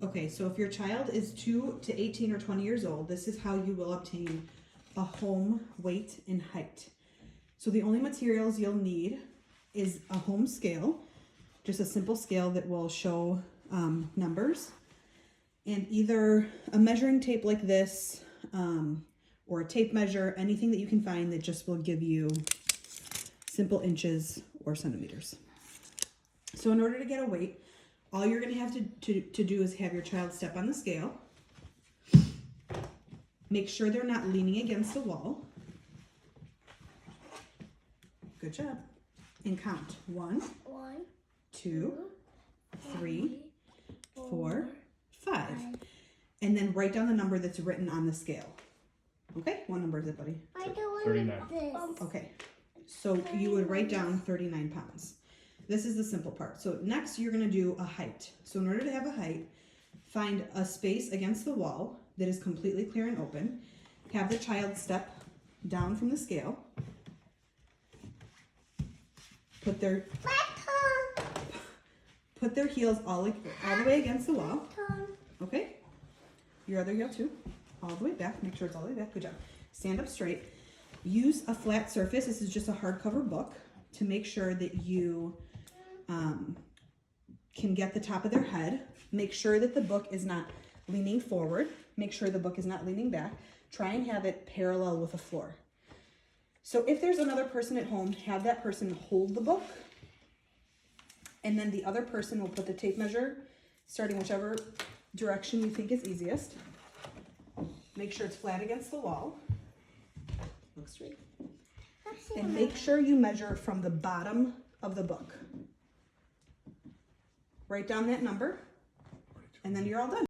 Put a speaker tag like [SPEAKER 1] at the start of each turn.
[SPEAKER 1] Okay, so if your child is 2 to 18 or 20 years old, this is how you will obtain a home weight and height. So the only materials you'll need is a home scale, just a simple scale that will show numbers, and either a measuring tape like this, or a tape measure, anything that you can find that just will give you simple inches or centimeters. So in order to get a weight, all you're going to have to do is have your child step on the scale. Make sure they're not leaning against the wall. Good job. And count. 1, 2, 3, 4, 5. And then write down the number that's written on the scale. Okay? What number is it, buddy?
[SPEAKER 2] I don't
[SPEAKER 3] 39.
[SPEAKER 2] want this.
[SPEAKER 1] Okay. So you would write down 39 pounds. This is the simple part. So next you're going to do a height. So in order to have a height, find a space against the wall that is completely clear and open. Have the child step down from the scale. Put their heels all the way against the wall. Okay? Your other heel too. All the way back. Make sure it's all the way back. Good job. Stand up straight. Use a flat surface. This is just a hardcover book to make sure that you can get the top of their head. Make sure that the book is not leaning forward. Make sure the book is not leaning back. Try and have it parallel with the floor. So if there's another person at home, have that person hold the book, and then the other person will put the tape measure starting whichever direction you think is easiest. Make sure it's flat against the wall. Look straight. And make sure you measure from the bottom of the book. Write down that number, and then you're all done.